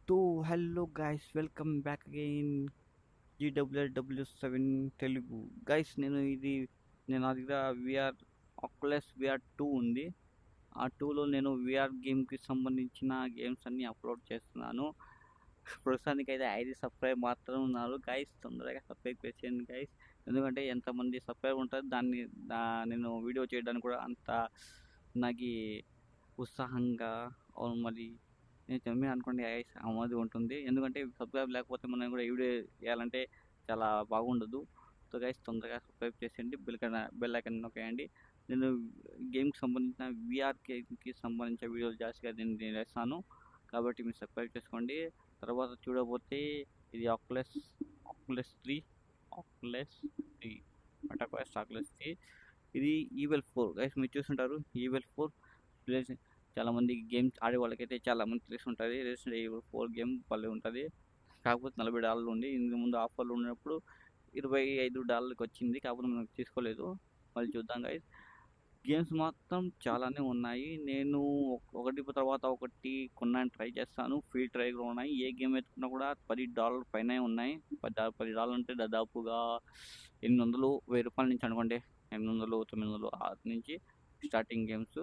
तो hello guys welcome back again GWW7 Telugu guys నేను నా దగ్గర విఆర్ ఆక్యులస్ విఆర్ 2 ఉంది. ఆ 2లో నేను విఆర్ గేమ్కి సంబంధించిన గేమ్స్ అన్ని అప్లోడ్ చేస్తున్నాను. ప్రస్తుతానికైతే 5 సబ్స్క్రైబ్ మాత్రం ఉన్నారు గైస్. తొందరగా సబ్స్క్రైబ్ చేసేయండి గైస్. ఎందుకంటే ఎంతమంది సబ్స్క్రైబ్ ఉంటుంది నేను వీడియో చేయడానికి కూడా అంత నాకు ఉత్సాహంగా మరి నేను చెప్పి అనుకోండి గైస్ అమ్మది ఉంటుంది. ఎందుకంటే సబ్స్క్రైబ్ లేకపోతే మనం కూడా వీడియో చేయాలంటే చాలా బాగుండదు. సో గైస్ తొందరగా సబ్స్క్రైబ్ చేసేయండి, బెల్ ఐకాన్ నొక్కేయండి. నేను గేమ్కి సంబంధించిన విఆర్ గేమ్కి సంబంధించిన వీడియోలు జాస్తిగా నేను చేస్తాను కాబట్టి మీరు సబ్స్క్రైబ్ చేసుకోండి. తర్వాత చూడబోతే ఇది ఆక్యులస్ 3 ఆక్యులస్ 3 ఇది ఈవెల్ 4 గైస్. మీరు చూస్తుంటారు ఈవెల్ 4 ప్లేస్. చాలామంది గేమ్స్ ఆడే వాళ్ళకైతే చాలామంది తెలిసి ఉంటుంది. రెసిడెంట్ ఈవిల్ 4 గేమ్ భలే ఉంటుంది. కాకపోతే $40 ఉంది. ఇందుకు ముందు ఆఫర్లు ఉన్నప్పుడు $25కి వచ్చింది. కాకపోతే మనం తీసుకోలేదు. మళ్ళీ చూద్దాం గైస్. గేమ్స్ మాత్రం చాలానే ఉన్నాయి. నేను ఒకటి తర్వాత ఒకటి కొనడానికి ట్రై చేస్తాను. ఫ్రీ ట్రై కూడా ఉన్నాయి. ఏ గేమ్ ఎత్తుకున్నా కూడా $10 పైనే ఉన్నాయి. $10 అంటే దాదాపుగా 800 ₹1000 నుంచి అనుకోండి. 800 900 నుంచి స్టార్టింగ్ గేమ్స్.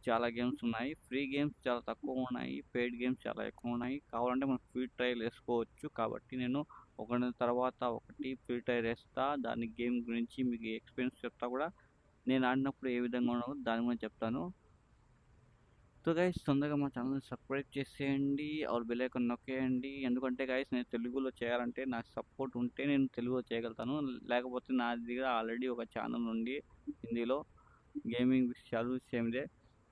చాలా గేమ్స్ ఉన్నాయి. ఫ్రీ గేమ్స్ చాలా తక్కువ ఉన్నాయి. పెయిడ్ గేమ్స్ చాలా ఎక్కువ ఉన్నాయి. కావాలంటే మనం ఫ్రీ ట్రయల్ వేసుకోవచ్చు. కాబట్టి నేను ఒకటి తర్వాత ఒకటి ఫ్రీ ట్రయల్ వేస్తా. దాని గేమ్ గురించి మీకు ఎక్స్పీరియన్స్ చెప్తా కూడా. నేను ఆడినప్పుడు ఏ విధంగా ఉన్నానో దాని గురించి చెప్తాను. సో గైస్ తొందరగా మా ఛానల్ని సబ్స్క్రైబ్ చేసేయండి, బెల్ ఐకాన్ నొక్కేయండి. ఎందుకంటే గైస్ నేను తెలుగులో చేయాలంటే నాకు సపోర్ట్ ఉంటే నేను తెలుగులో చేయగలుగుతాను. లేకపోతే నా దగ్గర ఆల్రెడీ ఒక ఛానల్ ఉంది హిందీలో, గేమింగ్ విత్ షారు. సేమ్దే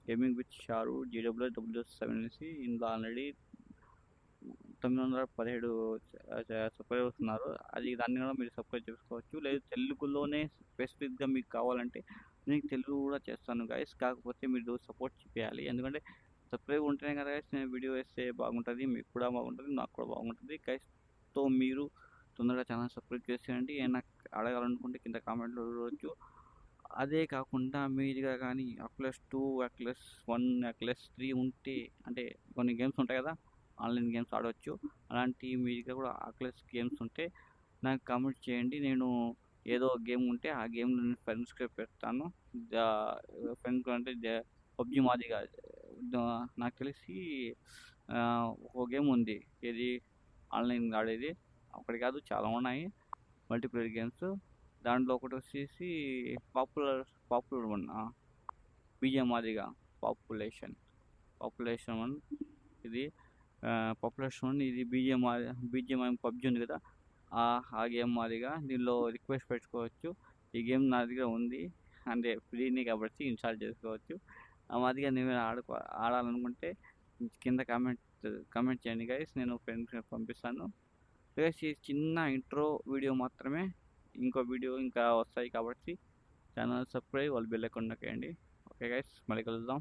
గేమింగ్ విత్ షారు GWW7 అనేసి. ఇందులో ఆల్రెడీ 917 సబ్స్క్రైబర్స్ ఉన్నారు. దాన్ని కూడా మీరు సబ్స్క్రైబ్ చేసుకోవచ్చు. లేదు తెలుగులోనే స్పెసిఫిక్గా మీకు కావాలంటే నేను తెలుగు కూడా చేస్తాను గైస్. కాకపోతే మీరు సపోర్ట్ చేయాలి. ఎందుకంటే సబ్స్క్రైబ్ ఉంటేనే కదా గైస్ నేను వీడియో వేస్తే బాగుంటుంది, మీకు కూడా బాగుంటుంది, నాకు కూడా బాగుంటుంది గైస్. సో మీరు తొందరగా ఛానల్ సబ్స్క్రైబ్ చేసేయండి. ఏమైనా అడగాలనుకుంటే కింద కామెంట్లో చూడవచ్చు. అదే కాకుండా మీరుగా కానీ ఆక్యులస్ 2, ఆక్యులస్ 1, ఆక్యులస్ 3 ఉంటే, అంటే కొన్ని గేమ్స్ ఉంటాయి కదా ఆన్లైన్ గేమ్స్ ఆడవచ్చు. అలాంటి మీ దగ్గర కూడా ఆక్యులస్ గేమ్స్ ఉంటే నాకు కామెంట్ చేయండి. నేను ఏదో గేమ్ ఉంటే ఆ గేమ్ నేను ఫ్రెండ్స్కి పెడతాను. ఫ్రెండ్స్ అంటే పబ్జి మాదిగా నాకు తెలిసి ఒక గేమ్ ఉంది. ఇది ఆన్లైన్ ఆడేది ఒకటి కాదు, చాలా ఉన్నాయి మల్టీప్లేయర్ గేమ్స్. దాంట్లో ఒకటి వచ్చేసి పాపులర్ వన్ బీజే మాదిగా పాపులేషన్ 1 ఇది. పాపులేషన్ 1 ఇది బీజిఎం పబ్జి ఉంది కదా, ఆ గేమ్ మాదిగా దీనిలో రిక్వెస్ట్ పెట్టుకోవచ్చు. ఈ గేమ్ నా దగ్గర ఉంది అంటే ఫ్రీని కాబట్టి ఇన్స్టాల్ చేసుకోవచ్చు. ఆ మాదిగా నేను ఆడాలనుకుంటే కింద కామెంట్ చేయండి గైస్, నేను ఫ్రెండ్స్కి పంపిస్తాను గైస్. ఈ చిన్న ఇంట్రో వీడియో మాత్రమే. ఇంకో వీడియో ఇంకా వస్తాయి కాబట్టి ఛానల్ సబ్స్క్రైబ్, బెల్ ఐకాన్ నొక్కేయండి. ఓకే గైస్, మళ్ళీ కలుద్దాం.